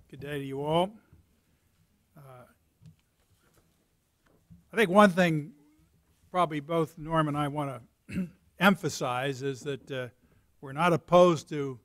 Good day to you all. I think one thing probably both Norm and I want to emphasize is that we're not opposed to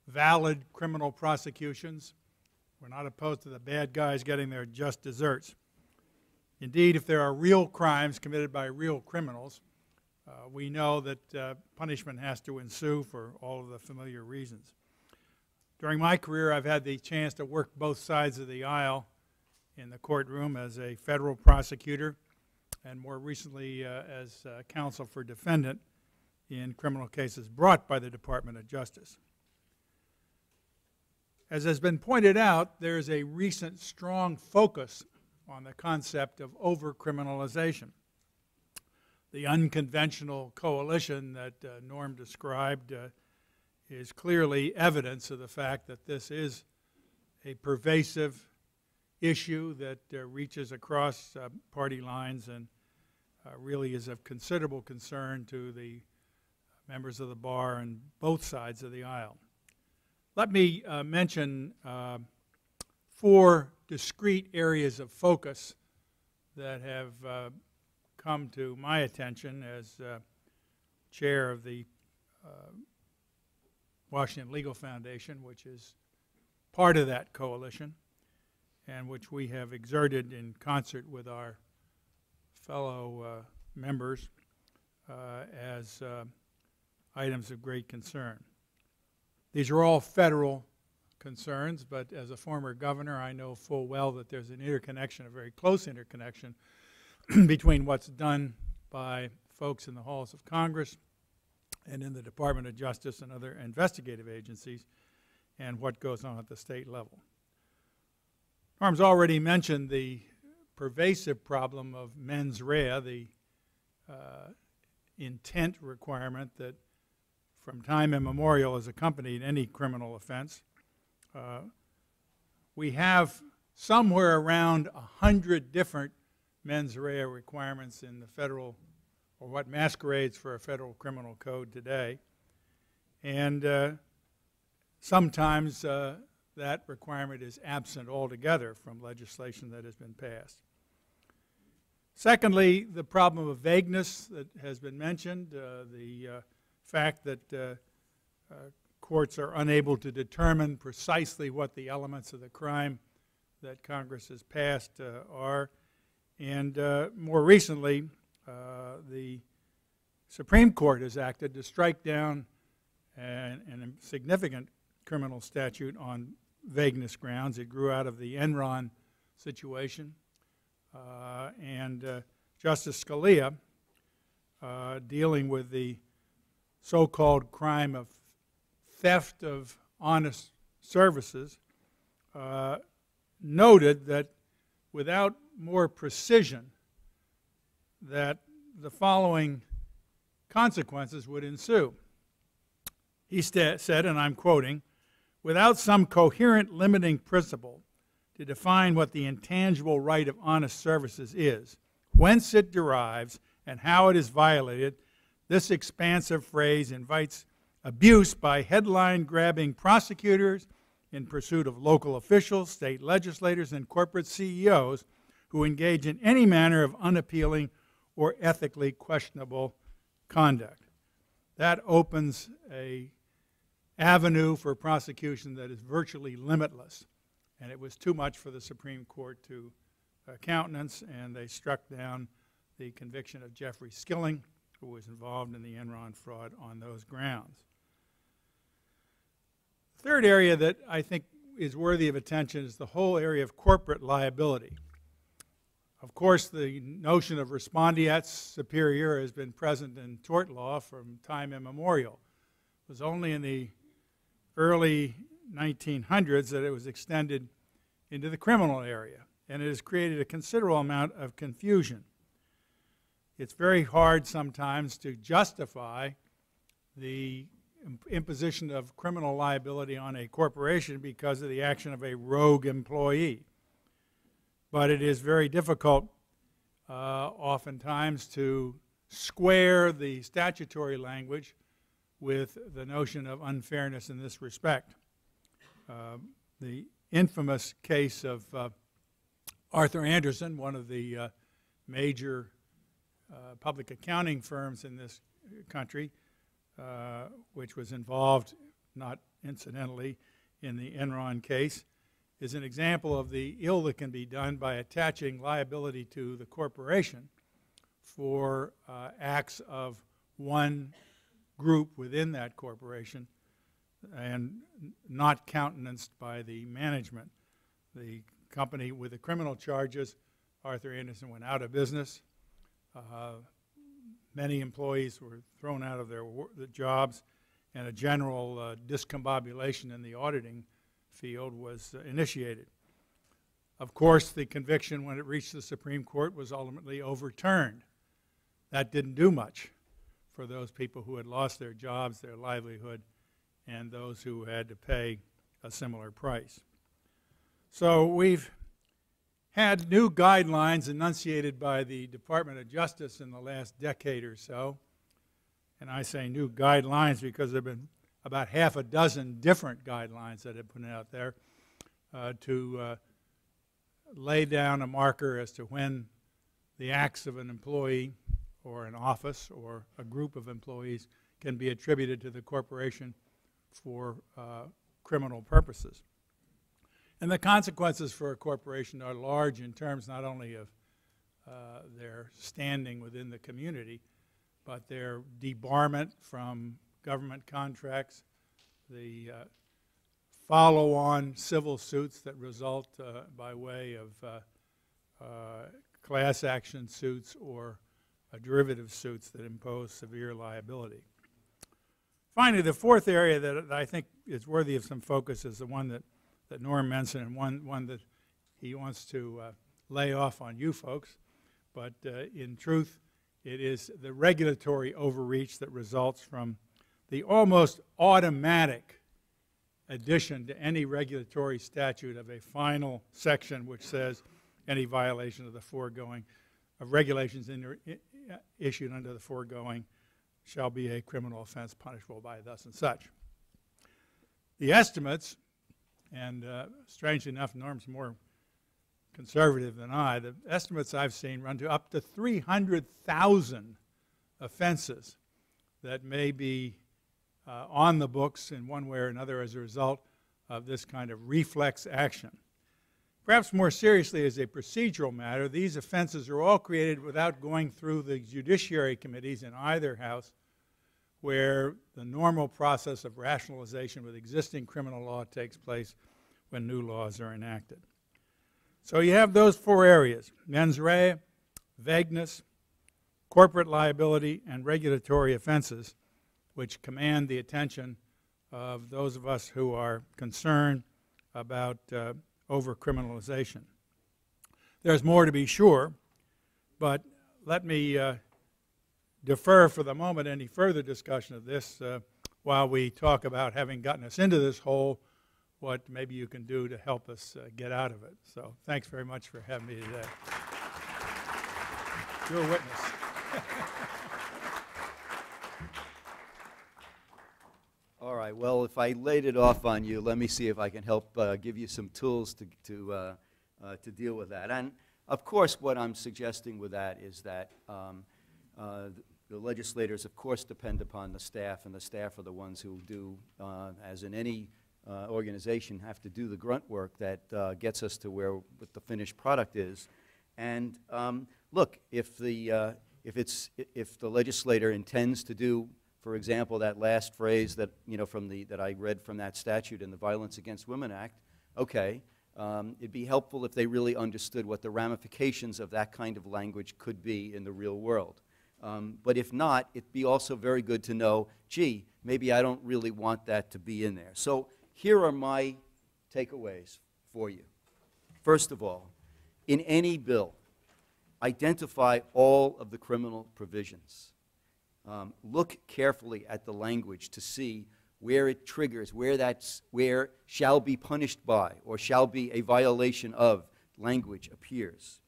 valid criminal prosecutions. We're not opposed to the bad guys getting their just desserts. Indeed, if there are real crimes committed by real criminals, we know that punishment has to ensue for all of the familiar reasons. During my career, I've had the chance to work both sides of the aisle in the courtroom as a federal prosecutor and more recently as counsel for defendant in criminal cases brought by the Department of Justice. As has been pointed out, there is a recent strong focus on the concept of over-criminalization. The unconventional coalition that Norm described is clearly evidence of the fact that this is a pervasive issue that reaches across party lines and really is of considerable concern to the members of the bar on both sides of the aisle. Let me mention 4 discrete areas of focus that have come to my attention as chair of the Washington Legal Foundation, which is part of that coalition and which we have exerted in concert with our fellow members as items of great concern. These are all federal concerns, but as a former governor, I know full well that there's an interconnection, a very close interconnection, between what's done by folks in the halls of Congress and in the Department of Justice and other investigative agencies and what goes on at the state level. Norm's already mentioned the pervasive problem of mens rea, the intent requirement that from time immemorial has accompanied any criminal offense. We have somewhere around 100 different mens rea requirements in the federal, or what masquerades for a federal criminal code today. And sometimes that requirement is absent altogether from legislation that has been passed. Secondly, the problem of vagueness that has been mentioned, the fact that courts are unable to determine precisely what the elements of the crime that Congress has passed are. And more recently, the Supreme Court has acted to strike down a significant criminal statute on vagueness grounds. It grew out of the Enron situation. And Justice Scalia, dealing with the so-called crime of theft of honest services, noted that without more precision, that the following consequences would ensue. He said, and I'm quoting, "Without some coherent limiting principle to define what the intangible right of honest services is, whence it derives, and how it is violated, this expansive phrase invites abuse by headline-grabbing prosecutors in pursuit of local officials, state legislators, and corporate CEOs who engage in any manner of unappealing or ethically questionable conduct." That opens an avenue for prosecution that is virtually limitless. And it was too much for the Supreme Court to countenance, and they struck down the conviction of Jeffrey Skilling, who was involved in the Enron fraud on those grounds. The third area that I think is worthy of attention is the whole area of corporate liability. Of course, the notion of respondeat superior has been present in tort law from time immemorial. It was only in the early 1900s that it was extended into the criminal area, and it has created a considerable amount of confusion. It's very hard sometimes to justify the imposition of criminal liability on a corporation because of the action of a rogue employee. But it is very difficult oftentimes to square the statutory language with the notion of unfairness in this respect. The infamous case of Arthur Andersen, one of the major public accounting firms in this country, which was involved, not incidentally, in the Enron case, is an example of the ill that can be done by attaching liability to the corporation for acts of one group within that corporation and not countenanced by the management. The company with the criminal charges, Arthur Andersen, went out of business. Many employees were thrown out of their jobs, and a general discombobulation in the auditing field was initiated. Of course, the conviction, when it reached the Supreme Court, was ultimately overturned. That didn't do much for those people who had lost their jobs, their livelihood, and those who had to pay a similar price. So we've had new guidelines enunciated by the Department of Justice in the last decade or so. And I say new guidelines because there have been about half a dozen different guidelines that have been put out there to lay down a marker as to when the acts of an employee or an office or a group of employees can be attributed to the corporation for criminal purposes. And the consequences for a corporation are large in terms not only of their standing within the community, but their debarment from government contracts, the follow-on civil suits that result by way of class action suits or derivative suits that impose severe liability. Finally, the fourth area that I think is worthy of some focus is the one that Norm mentioned, and one that he wants to lay off on you folks. But in truth, it is the regulatory overreach that results from the almost automatic addition to any regulatory statute of a final section which says any violation of the foregoing, of regulations issued under the foregoing shall be a criminal offense punishable by thus and such. The estimates, and strangely enough, Norm's more conservative than I, the estimates I've seen run to up to 300,000 offenses that may be on the books in one way or another as a result of this kind of reflex action. Perhaps more seriously, as a procedural matter, these offenses are all created without going through the judiciary committees in either house, where the normal process of rationalization with existing criminal law takes place when new laws are enacted. So you have those four areas: mens rea, vagueness, corporate liability, and regulatory offenses, which command the attention of those of us who are concerned about over-criminalization. There's more to be sure, but let me defer for the moment any further discussion of this while we talk about, having gotten us into this hole, what maybe you can do to help us get out of it. So thanks very much for having me today. You're a witness. All right, well, if I laid it off on you, let me see if I can help give you some tools to deal with that. And of course, what I'm suggesting with that is that the legislators, of course, depend upon the staff, and the staff are the ones who do, as in any organization, have to do the grunt work that gets us to where what the finished product is. And look, if the legislator intends to do, for example, that last phrase that that I read from that statute in the Violence Against Women Act, okay, it'd be helpful if they really understood what the ramifications of that kind of language could be in the real world. But if not, it'd be also very good to know, gee, maybe I don't really want that to be in there. So here are my takeaways for you. First of all, in any bill, identify all of the criminal provisions. Look carefully at the language to see where it triggers, where shall be punished by or shall be a violation of language appears.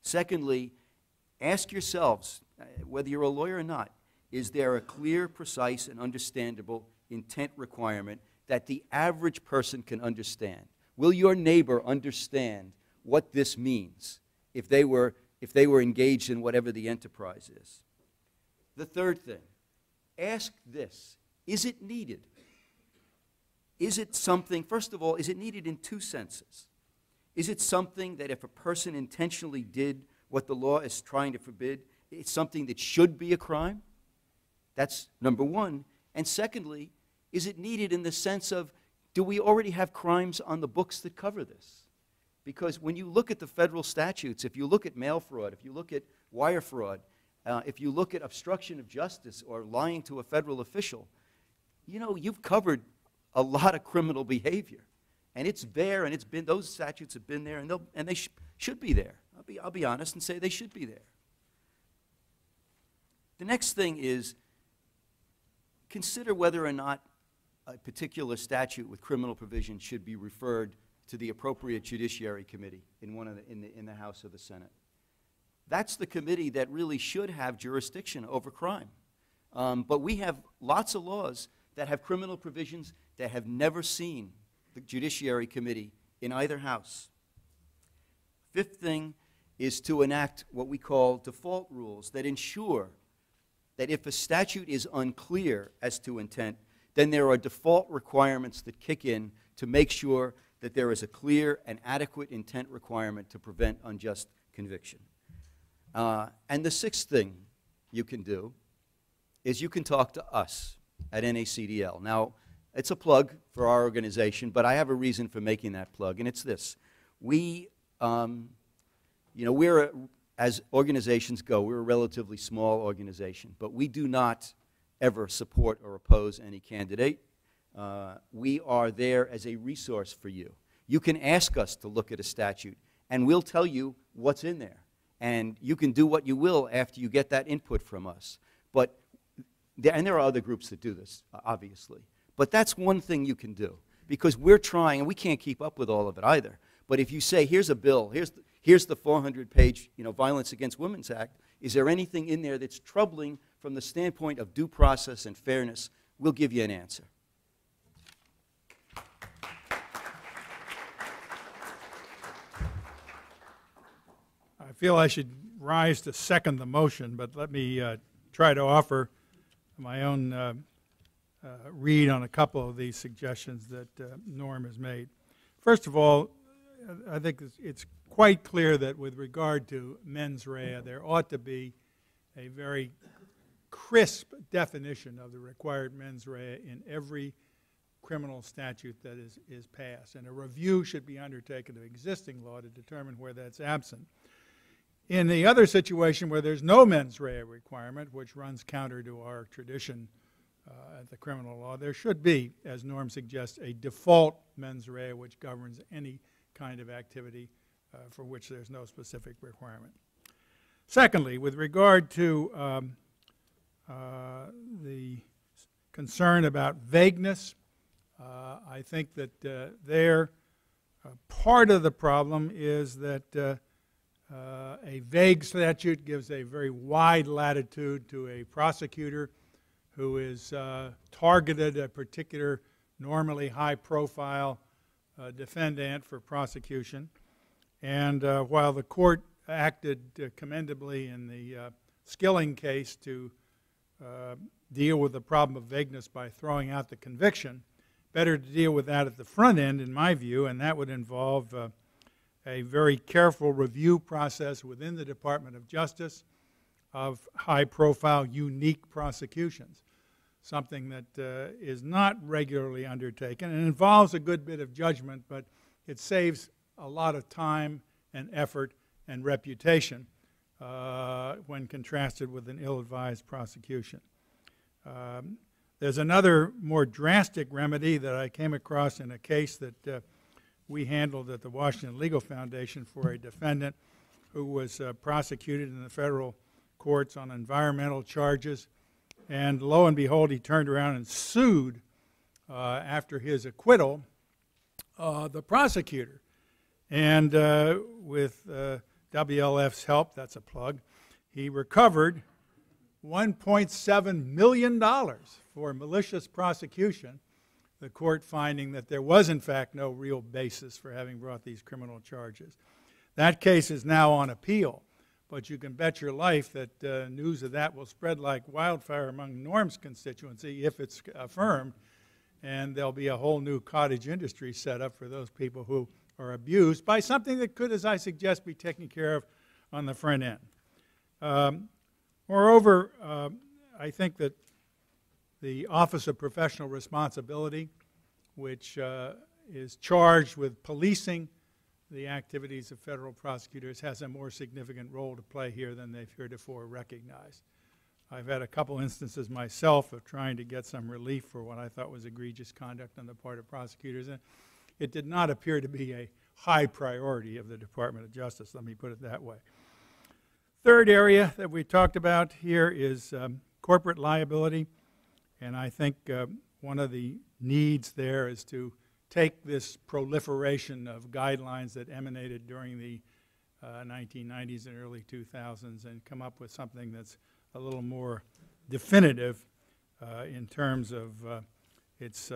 Secondly, ask yourselves, whether you're a lawyer or not, is there a clear, precise, and understandable intent requirement that the average person can understand? Will your neighbor understand what this means if they were engaged in whatever the enterprise is? The third thing, ask this: is it needed? Is it something, first of all, is it needed in two senses? Is it something that if a person intentionally did what the law is trying to forbid, it's something that should be a crime? That's number one. And secondly, is it needed in the sense of, do we already have crimes on the books that cover this? Because when you look at the federal statutes, if you look at mail fraud, if you look at wire fraud, if you look at obstruction of justice or lying to a federal official, you know, you've covered a lot of criminal behavior. And it's there, and it's been, those statutes have been there, and they should be there. I'll be honest and say they should be there. The next thing is, consider whether or not a particular statute with criminal provision should be referred to the appropriate judiciary committee in the House or the Senate. That's the committee that really should have jurisdiction over crime. But we have lots of laws that have criminal provisions that have never seen the Judiciary Committee in either house. Fifth thing is to enact what we call default rules that ensure that if a statute is unclear as to intent, then there are default requirements that kick in to make sure that there is a clear and adequate intent requirement to prevent unjust conviction. And the sixth thing you can do is you can talk to us at NACDL. Now, it's a plug for our organization, but I have a reason for making that plug, and it's this. We, as organizations go, we're a relatively small organization, but we do not ever support or oppose any candidate. We are there as a resource for you. You can ask us to look at a statute, and we'll tell you what's in there. And you can do what you will after you get that input from us. And there are other groups that do this, obviously. But that's one thing you can do, because we're trying, and we can't keep up with all of it either. But if you say, here's a bill, here's the 400-page Violence Against Women's Act, is there anything in there that's troubling from the standpoint of due process and fairness? We'll give you an answer. I feel I should rise to second the motion, but let me try to offer my own read on a couple of these suggestions that Norm has made. First of all, I think it's quite clear that with regard to mens rea, there ought to be a very crisp definition of the required mens rea in every criminal statute that is passed. And a review should be undertaken of existing law to determine where that's absent. In the other situation where there's no mens rea requirement, which runs counter to our tradition at the criminal law, there should be, as Norm suggests, a default mens rea which governs any kind of activity for which there's no specific requirement. Secondly, with regard to the concern about vagueness, I think that part of the problem is that a vague statute gives a very wide latitude to a prosecutor who is targeted a particular normally high-profile defendant for prosecution. And while the court acted commendably in the Skilling case to deal with the problem of vagueness by throwing out the conviction, better to deal with that at the front end, in my view, and that would involve a very careful review process within the Department of Justice of high-profile, unique prosecutions, something that is not regularly undertaken and involves a good bit of judgment, but it saves a lot of time and effort and reputation when contrasted with an ill-advised prosecution. There's another more drastic remedy that I came across in a case that we handled at the Washington Legal Foundation for a defendant who was prosecuted in the federal courts on environmental charges. And lo and behold, he turned around and sued after his acquittal the prosecutor. And with WLF's help, that's a plug, he recovered $1.7 million for malicious prosecution the court finding that there was, in fact, no real basis for having brought these criminal charges. That case is now on appeal, but you can bet your life that news of that will spread like wildfire among Norm's constituency if it's affirmed, and there'll be a whole new cottage industry set up for those people who are abused by something that could, as I suggest, be taken care of on the front end. Moreover, I think that the Office of Professional Responsibility, which is charged with policing the activities of federal prosecutors, has a more significant role to play here than they've heretofore recognized. I've had a couple instances myself of trying to get some relief for what I thought was egregious conduct on the part of prosecutors, and it did not appear to be a high priority of the Department of Justice, let me put it that way. Third area that we talked about here is corporate liability, and I think one of the needs there is to take this proliferation of guidelines that emanated during the 1990s and early 2000s and come up with something that's a little more definitive in terms of its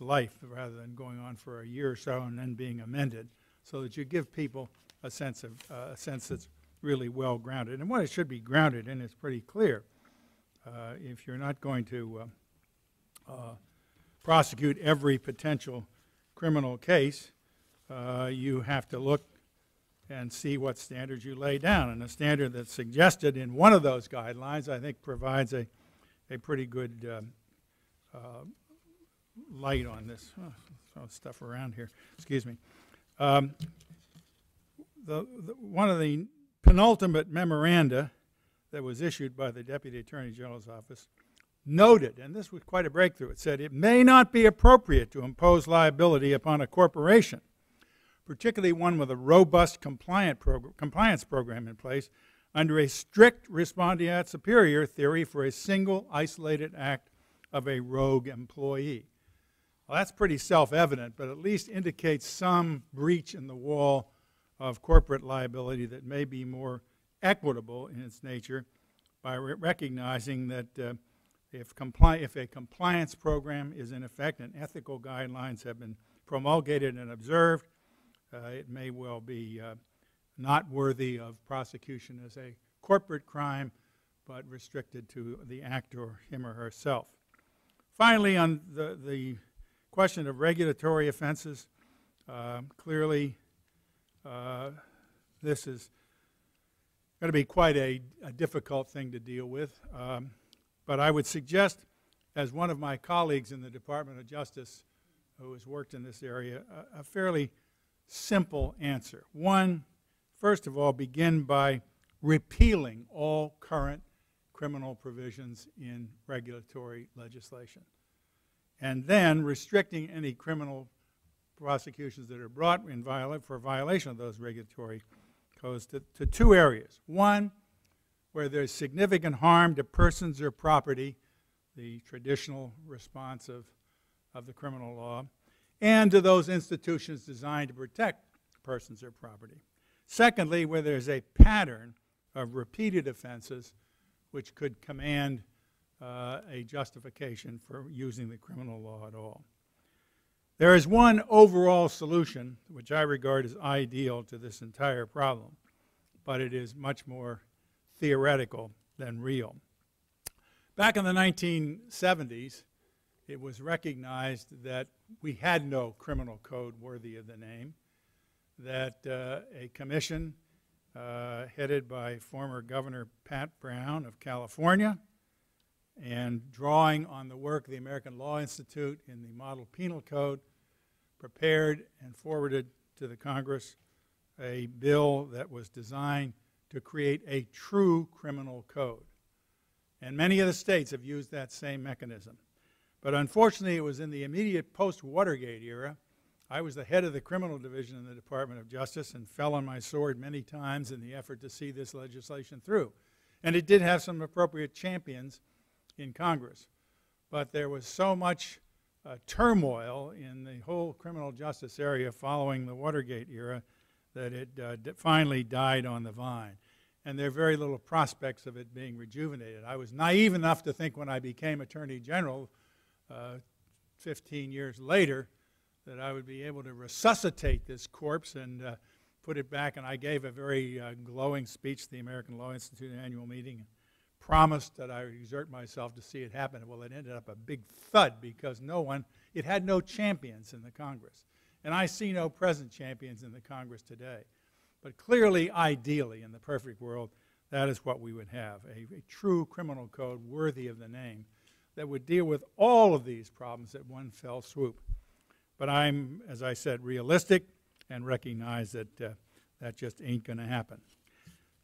life, rather than going on for a year or so and then being amended, so that you give people a sense that's really well grounded. And what it should be grounded in is pretty clear. If you're not going to prosecute every potential criminal case, you have to look and see what standards you lay down. And the standard that's suggested in one of those guidelines, I think, provides a pretty good light on this. Oh, throw stuff around here. Excuse me. One of the penultimate memoranda that was issued by the Deputy Attorney General's office noted, and this was quite a breakthrough, it said, it may not be appropriate to impose liability upon a corporation, particularly one with a robust compliance program in place, under a strict respondeat superior theory for a single isolated act of a rogue employee. Well, that's pretty self-evident, but at least indicates some breach in the wall of corporate liability that may be more equitable in its nature, by recognizing that if a compliance program is in effect and ethical guidelines have been promulgated and observed, it may well be not worthy of prosecution as a corporate crime, but restricted to the actor, him or herself. Finally, on the question of regulatory offenses, clearly this is going to be quite a difficult thing to deal with. But I would suggest, as one of my colleagues in the Department of Justice who has worked in this area, a fairly simple answer. One, first of all, begin by repealing all current criminal provisions in regulatory legislation, and then restricting any criminal prosecutions that are brought in for violation of those regulatory codes to two areas. One, where there's significant harm to persons or property, the traditional response of the criminal law, and to those institutions designed to protect persons or property. Secondly, where there's a pattern of repeated offenses which could command a justification for using the criminal law at all. There is one overall solution which I regard as ideal to this entire problem, but it is much more theoretical than real. Back in the 1970s, it was recognized that we had no criminal code worthy of the name, that a commission headed by former Governor Pat Brown of California, and drawing on the work of the American Law Institute in the Model Penal Code, prepared and forwarded to the Congress a bill that was designed to create a true criminal code. And many of the states have used that same mechanism. But unfortunately, it was in the immediate post-Watergate era. I was the head of the criminal division in the Department of Justice and fell on my sword many times in the effort to see this legislation through. And it did have some appropriate champions in Congress. But there was so much turmoil in the whole criminal justice area following the Watergate era that it finally died on the vine. And there are very little prospects of it being rejuvenated. I was naive enough to think when I became Attorney General 15 years later that I would be able to resuscitate this corpse and put it back. And I gave a very glowing speech to the American Law Institute annual meeting and promised that I would exert myself to see it happen. Well, it ended up a big thud because it had no champions in the Congress. And I see no present champions in the Congress today. But clearly, ideally, in the perfect world, that is what we would have, a true criminal code worthy of the name that would deal with all of these problems at one fell swoop. But I'm, as I said, realistic and recognize that that just ain't going to happen.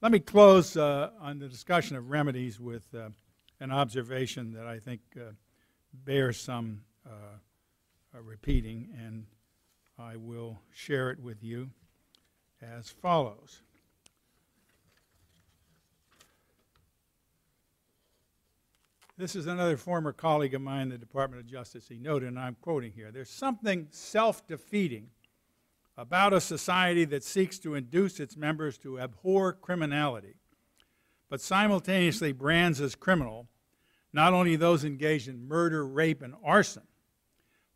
Let me close on the discussion of remedies with an observation that I think bears some repeating, and I will share it with you as follows. This is another former colleague of mine in the Department of Justice. He noted, and I'm quoting here, "There's something self-defeating about a society that seeks to induce its members to abhor criminality, but simultaneously brands as criminal not only those engaged in murder, rape, and arson,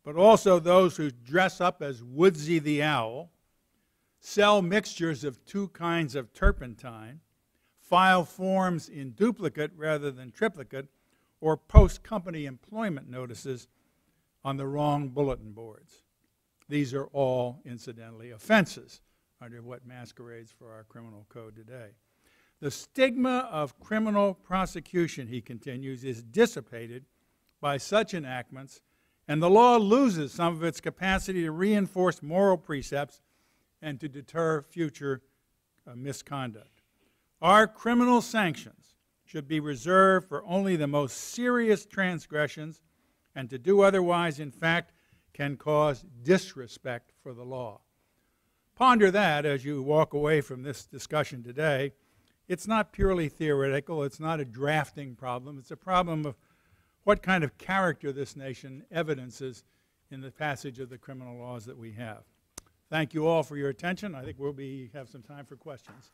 but also those who dress up as Woodsy the Owl, sell mixtures of two kinds of turpentine, file forms in duplicate rather than triplicate, or post company employment notices on the wrong bulletin boards. These are all, incidentally, offenses under what masquerades for our criminal code today. The stigma of criminal prosecution," he continues, "is dissipated by such enactments, and the law loses some of its capacity to reinforce moral precepts and to deter future misconduct. Our criminal sanctions should be reserved for only the most serious transgressions, and to do otherwise, in fact, can cause disrespect for the law." Ponder that as you walk away from this discussion today. It's not purely theoretical. It's not a drafting problem. It's a problem of what kind of character this nation evidences in the passage of the criminal laws that we have. Thank you all for your attention. I think we'll have some time for questions.